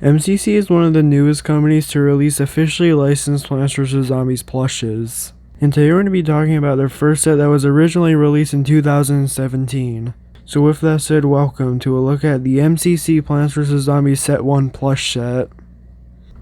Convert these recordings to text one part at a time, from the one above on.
MCC is one of the newest companies to release officially licensed Plants vs. Zombies plushes. And today we're going to be talking about their first set that was originally released in 2017. So with that said, welcome to a look at the MCC Plants vs. Zombies Set 1 plush set.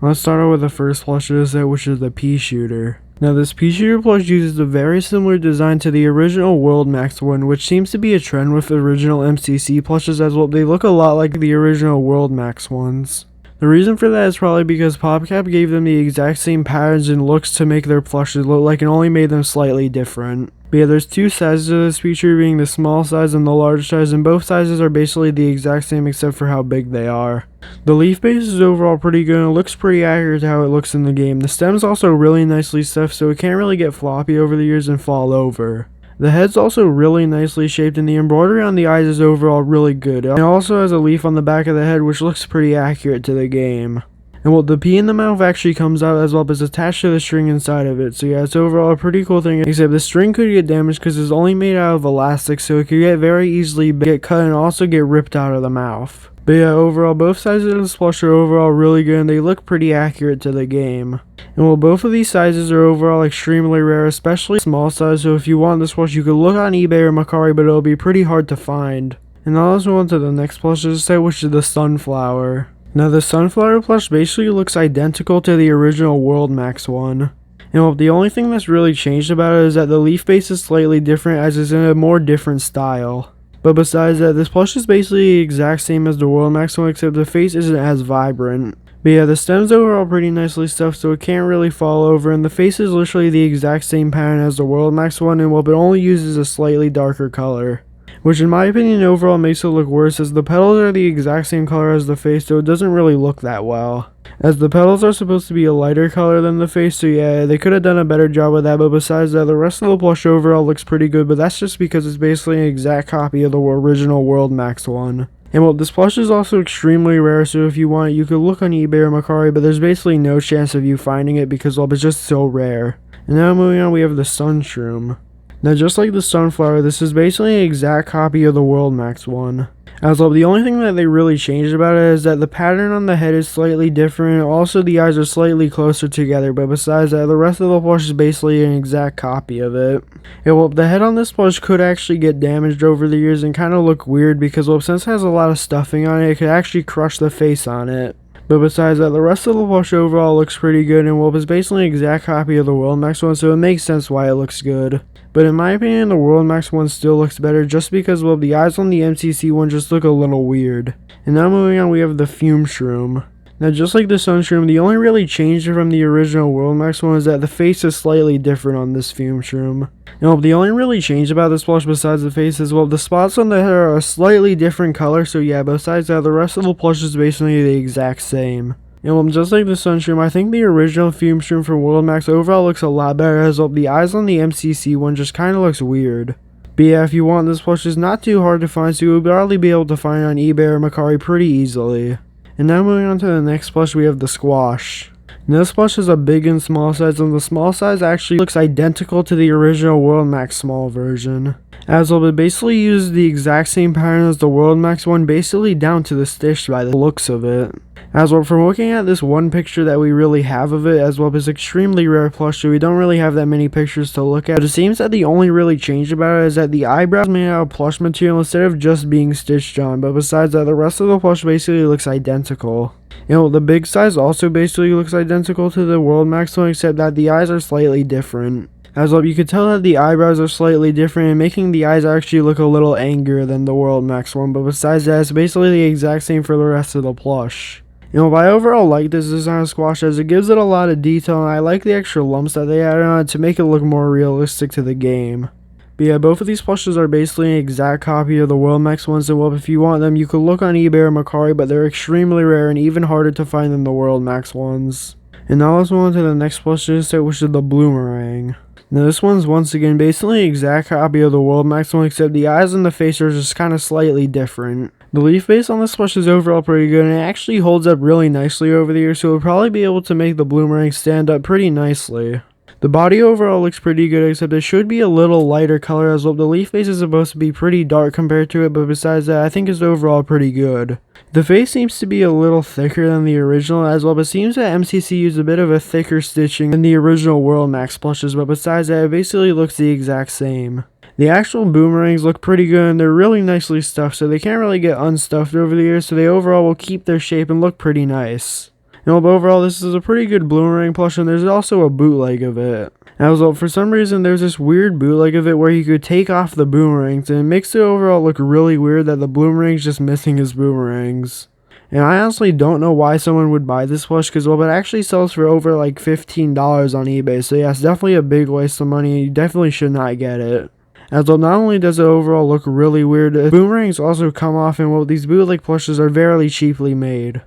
Let's start out with the first plush of the set, which is the Peashooter. Now this Peashooter plush uses a very similar design to the original World Max one, which seems to be a trend with the original MCC plushes as well. They look a lot like the original World Max ones. The reason for that is probably because PopCap gave them the exact same patterns and looks to make their plushes look like and only made them slightly different. But yeah, there's two sizes of this feature, being the small size and the large size, and both sizes are basically the exact same except for how big they are. The leaf base is overall pretty good and it looks pretty accurate to how it looks in the game. The stem's also really nicely stuffed, so it can't really get floppy over the years and fall over. The head's also really nicely shaped and the embroidery on the eyes is overall really good. It also has a leaf on the back of the head which looks pretty accurate to the game. And well, the pea in the mouth actually comes out as well, but it's attached to the string inside of it. So yeah, it's overall a pretty cool thing, except the string could get damaged because it's only made out of elastic, so it could get very easily get cut and also get ripped out of the mouth. But yeah, overall, both sides of this plush are overall really good and they look pretty accurate to the game. And well, both of these sizes are overall extremely rare, especially small size, so if you want this plush, you could look on eBay or Mercari, but it'll be pretty hard to find. And now let's move on to the next plush of the set, which is the Sunflower. Now the Sunflower plush basically looks identical to the original World Max one. And well, the only thing that's really changed about it is that the leaf base is slightly different as it's in a more different style. But besides that, this plush is basically the exact same as the World Max one, except the face isn't as vibrant. But yeah, the stem's overall pretty nicely stuffed, so it can't really fall over, and the face is literally the exact same pattern as the World Max one, and well, it only uses a slightly darker color. Which in my opinion overall makes it look worse, as the petals are the exact same color as the face, so it doesn't really look that well. As the petals are supposed to be a lighter color than the face, so yeah, they could have done a better job with that, but besides that, the rest of the plush overall looks pretty good, but that's just because it's basically an exact copy of the original World Max one. And well, this plush is also extremely rare, so if you want it, you could look on eBay or Mercari, but there's basically no chance of you finding it because well, it's just so rare. And now moving on, we have the Sunroom. Now just like the Sunflower, this is basically an exact copy of the World Max one. As well, the only thing that they really changed about it is that the pattern on the head is slightly different, also the eyes are slightly closer together, but besides that, the rest of the plush is basically an exact copy of it. And well, the head on this plush could actually get damaged over the years and kind of look weird because well, since it has a lot of stuffing on it, it could actually crush the face on it. But besides that, the rest of the plush overall looks pretty good, and well, it's basically an exact copy of the World Max one, so it makes sense why it looks good. But in my opinion, the World Max one still looks better just because, well, the eyes on the MCC one just look a little weird. And now moving on, we have the Fum Shroom. Now just like the Sunroom, the only really change from the original World Max one is that the face is slightly different on this Fum Shroom. Now the only really change about this plush besides the face is, well, the spots on the head are a slightly different color, so yeah, besides that, the rest of the plush is basically the exact same. And well, just like the Sunroom, I think the original Fum Shroom for World Max overall looks a lot better, as well, the eyes on the MCC one just kind of looks weird. But yeah, if you want this plush, it's not too hard to find, so you'll probably be able to find it on eBay or Mercari pretty easily. And now moving on to the next plush, we have the Squash. Now this plush has a big and small size, and the small size actually looks identical to the original World Max small version. As well, it basically uses the exact same pattern as the World Max one, basically down to the stitch by the looks of it. As well, from looking at this one picture that we really have of it, as well, it's extremely rare plush, so we don't really have that many pictures to look at. But it seems that the only really change about it is that the eyebrows made out of plush material instead of just being stitched on, but besides that, the rest of the plush basically looks identical. You know, the big size also basically looks identical to the World Max one, except that the eyes are slightly different. As well, you can tell that the eyebrows are slightly different and making the eyes actually look a little angrier than the World Max one, but besides that, it's basically the exact same for the rest of the plush. You know, I overall like this design of Squash as it gives it a lot of detail, and I like the extra lumps that they added on it to make it look more realistic to the game. But yeah, both of these plushes are basically an exact copy of the World Max ones, and well, if you want them, you could look on eBay or Mercari, but they're extremely rare and even harder to find than the World Max ones. And now let's move on to the next plush of this set, which is the Bloomerang. Now this one's once again basically an exact copy of the World Max one, except the eyes and the face are just kind of slightly different. The leaf base on this plush is overall pretty good, and it actually holds up really nicely over the years, so it'll probably be able to make the Bloomerang stand up pretty nicely. The body overall looks pretty good, except it should be a little lighter color as well. The leaf face is supposed to be pretty dark compared to it, but besides that, I think it's overall pretty good. The face seems to be a little thicker than the original as well, but seems that MCC used a bit of a thicker stitching than the original World Max plushes, but besides that, it basically looks the exact same. The actual boomerangs look pretty good and they're really nicely stuffed, so they can't really get unstuffed over the years, so they overall will keep their shape and look pretty nice. But overall, this is a pretty good Bloomerang plush, and there's also a bootleg of it. As well, for some reason, there's this weird bootleg of it where you could take off the boomerangs, and it makes it overall look really weird that the Bloomerang's just missing his boomerangs. And I honestly don't know why someone would buy this plush, because, well, it actually sells for over like $15 on eBay, so yeah, it's definitely a big waste of money. You definitely should not get it. As well, not only does it overall look really weird, the boomerangs also come off, and well, these bootleg plushes are very cheaply made.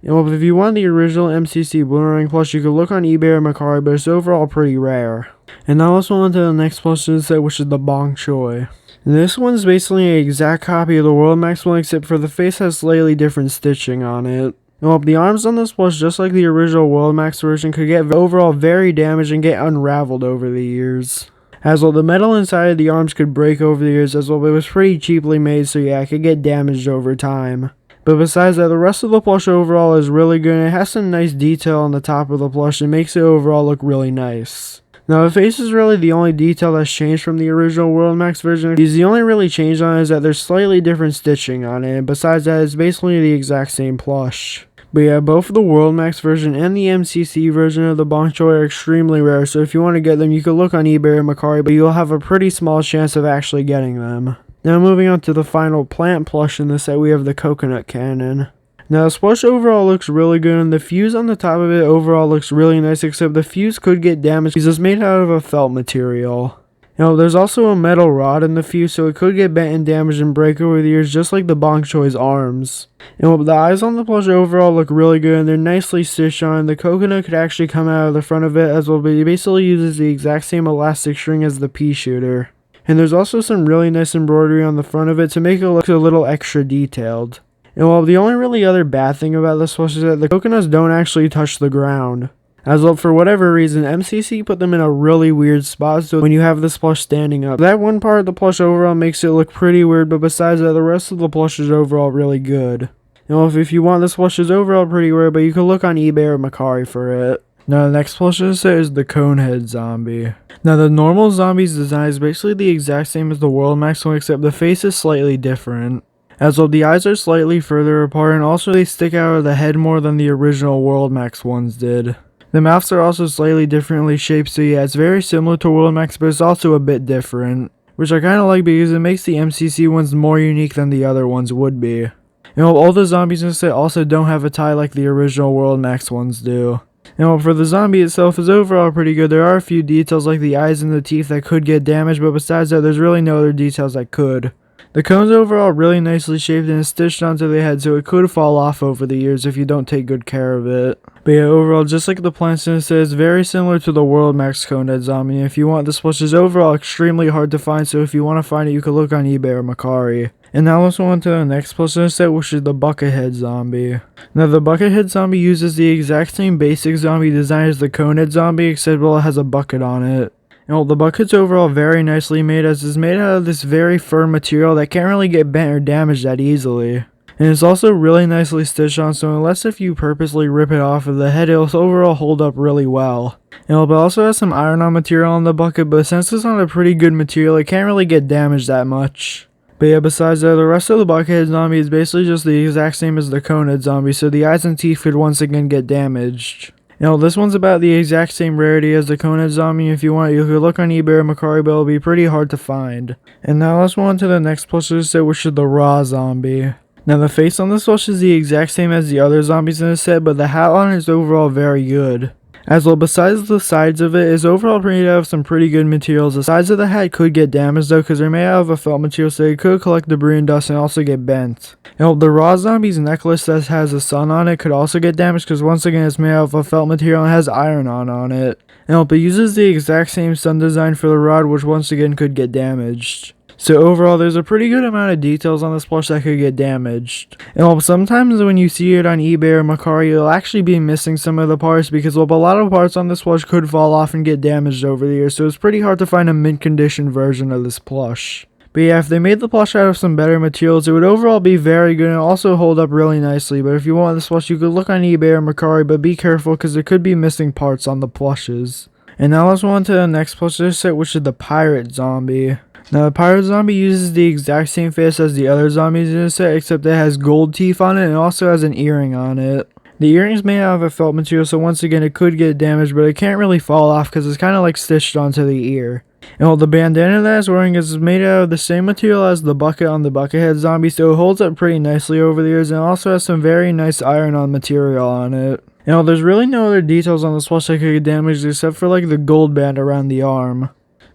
And well, if you want the original MCC Bloomerang plush, you could look on eBay or Mercari, but it's overall pretty rare. And now let's move on to the next plush in the set, which is the Boncho. And this one's basically an exact copy of the World Max one, except for the face has slightly different stitching on it. And well, the arms on this plush, just like the original World Max version, could get overall very damaged and get unraveled over the years. As well, the metal inside of the arms could break over the years as well, but it was pretty cheaply made, so yeah, it could get damaged over time. But besides that, the rest of the plush overall is really good, and it has some nice detail on the top of the plush and makes it overall look really nice. Now, the face is really the only detail that's changed from the original World Max version, because the only really change on it is that there's slightly different stitching on it, and besides that, it's basically the exact same plush. But yeah, both the World Max version and the MCC version of the Boncho are extremely rare, so if you want to get them, you can look on eBay or Mercari, but you'll have a pretty small chance of actually getting them. Now moving on to the final plant plush in this set, we have the Coconut Cannon. Now this plush overall looks really good, and the fuse on the top of it overall looks really nice, except the fuse could get damaged because it's made out of a felt material. Now there's also a metal rod in the fuse, so it could get bent and damaged and break over the years, just like the Boncho's arms. And the eyes on the plush overall look really good, and they're nicely stitched on. The coconut could actually come out of the front of it as well, but it basically uses the exact same elastic string as the Peashooter. And there's also some really nice embroidery on the front of it to make it look a little extra detailed. And well, the only really other bad thing about this plush is that the coconuts don't actually touch the ground. As well, for whatever reason, MCC put them in a really weird spot, so when you have this plush standing up, that one part of the plush overall makes it look pretty weird, but besides that, the rest of the plush is overall really good. And well, if you want, this plush is overall pretty rare, but you can look on eBay or Mercari for it. Now the next plush in the set is the Conehead Zombie. Now the normal zombie's design is basically the exact same as the World Max one, except the face is slightly different. As well, the eyes are slightly further apart, and also they stick out of the head more than the original World Max ones did. The mouths are also slightly differently shaped, so yeah, it's very similar to World Max, but it's also a bit different, which I kind of like because it makes the MCC ones more unique than the other ones would be. You know, all the zombies in the set also don't have a tie like the original World Max ones do. Now, for the zombie itself is overall pretty good. There are a few details like the eyes and the teeth that could get damaged, but besides that, there's really no other details that could. The cone's overall really nicely shaped and is stitched onto the head, so it could fall off over the years if you don't take good care of it. But yeah, overall, just like the plants in it says, very similar to the World Max Conehead Zombie. If you want, this plush is overall extremely hard to find, so if you want to find it, you can look on eBay or Mercari. And now let's move on to the next plush in the set, which is the Buckethead Zombie. Now the Buckethead Zombie uses the exact same basic zombie design as the Conehead Zombie, except well, it has a bucket on it. And well, the bucket's overall very nicely made, as it's made out of this very firm material that can't really get bent or damaged that easily. And it's also really nicely stitched on, so unless if you purposely rip it off of the head, it'll overall hold up really well. And it also has some iron-on material on the bucket, but since it's on a pretty good material, it can't really get damaged that much. But yeah, besides that, the rest of the Buckethead Zombie is basically just the exact same as the Conehead Zombie, so the eyes and teeth could once again get damaged. You know, this one's about the exact same rarity as the Conehead Zombie. If you want, you could look on eBay or Mercari, but it'll be pretty hard to find. And now let's move on to the next plush in the set, which is the Raw Zombie. Now the face on this plush is the exact same as the other zombies in the set, but the hat on it is overall very good. As well, besides the sides of it, is overall made out of some pretty good materials. The sides of the hat could get damaged though, because they're made out of a felt material, so it could collect debris and dust and also get bent. And the Raw Zombie's necklace that has a sun on it could also get damaged, because once again it's made out of a felt material and has iron on it. And it uses the exact same sun design for the rod, which once again could get damaged. So overall, there's a pretty good amount of details on this plush that could get damaged. And while sometimes when you see it on eBay or Mercari, you'll actually be missing some of the parts because a lot of parts on this plush could fall off and get damaged over the years, so it's pretty hard to find a mint condition version of this plush. But yeah, if they made the plush out of some better materials, it would overall be very good and also hold up really nicely. But if you want this plush, you could look on eBay or Mercari, but be careful because there could be missing parts on the plushes. And now let's move on to the next plush set, which is the Pirate Zombie. Now, the Pirate Zombie uses the exact same face as the other zombies in the set, except it has gold teeth on it and also has an earring on it. The earring's made out of a felt material, so once again, it could get damaged, but it can't really fall off because it's kind of like stitched onto the ear. And while the bandana that it's wearing is made out of the same material as the bucket on the Buckethead Zombie, so it holds up pretty nicely over the ears and also has some very nice iron-on material on it. And while there's really no other details on this plush that could get damaged except for like the gold band around the arm.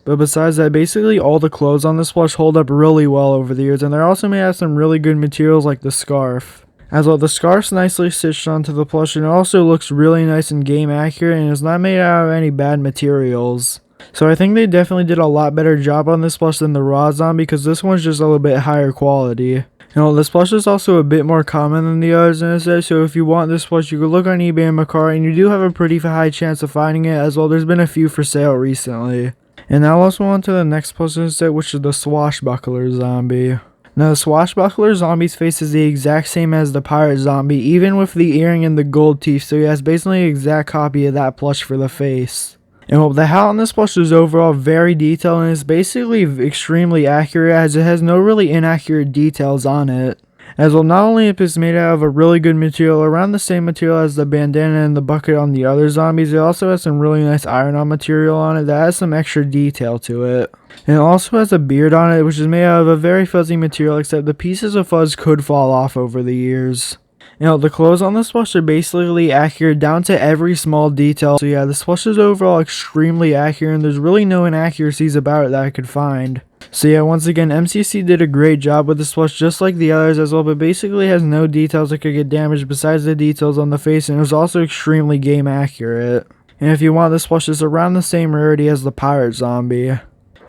But besides that, basically all the clothes on this plush hold up really well over the years, and they're also made out of some really good materials like the scarf. As well, the scarf's nicely stitched onto the plush and it also looks really nice and game accurate and is not made out of any bad materials. So I think they definitely did a lot better job on this plush than the raw zombie because this one's just a little bit higher quality. And while this plush is also a bit more common than the others in the set, so if you want this plush you could look on eBay and Mercari and you do have a pretty high chance of finding it, as well there's been a few for sale recently. And now let's move on to the next plush in the set, which is the Washbuckler Zombie. Now the Washbuckler Zombie's face is the exact same as the Pirate Zombie, even with the earring and the gold teeth, so he has basically an exact copy of that plush for the face. And while the hat on this plush is overall very detailed and is basically extremely accurate, as it has no really inaccurate details on it. As well, not only if it's made out of a really good material, around the same material as the bandana and the bucket on the other zombies, it also has some really nice iron-on material on it that has some extra detail to it. And it also has a beard on it, which is made out of a very fuzzy material, except the pieces of fuzz could fall off over the years. You know, the clothes on this plush are basically accurate down to every small detail. So yeah, this plush is overall extremely accurate and there's really no inaccuracies about it that I could find. So yeah, once again, MCC did a great job with this plush just like the others as well, but basically has no details that could get damaged besides the details on the face, and it was also extremely game accurate. And if you want this plush, it's around the same rarity as the Pirate Zombie.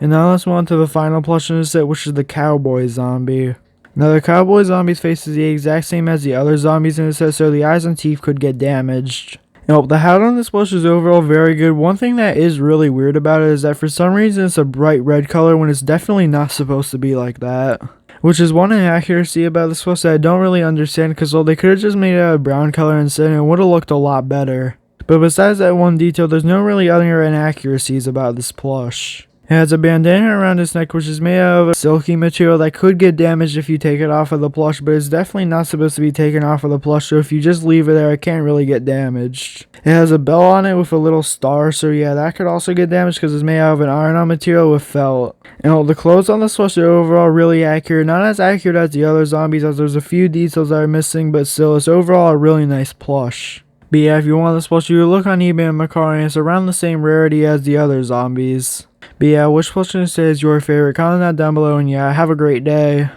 And now let's move on to the final plush in the set, which is the Cowboy Zombie. Now the Cowboy Zombie's face is the exact same as the other zombies in the set, so the eyes and teeth could get damaged. Now, the hat on this plush is overall very good. One thing that is really weird about it is that for some reason it's a bright red color when it's definitely not supposed to be like that. Which is one inaccuracy about this plush that I don't really understand, because well, they could have just made it a brown color instead and it would have looked a lot better. But besides that one detail, there's no really other inaccuracies about this plush. It has a bandana around its neck, which is made out of a silky material that could get damaged if you take it off of the plush, but it's definitely not supposed to be taken off of the plush, so if you just leave it there, it can't really get damaged. It has a bell on it with a little star, so yeah, that could also get damaged because it's made out of an iron-on material with felt. And all the clothes on this plush are overall really accurate, not as accurate as the other zombies as there's a few details that are missing, but still, it's overall a really nice plush. But yeah, if you want this plush, you look on eBay and Mercari, and it's around the same rarity as the other zombies. But yeah, which plush is your favorite? Comment that down below, and yeah, have a great day.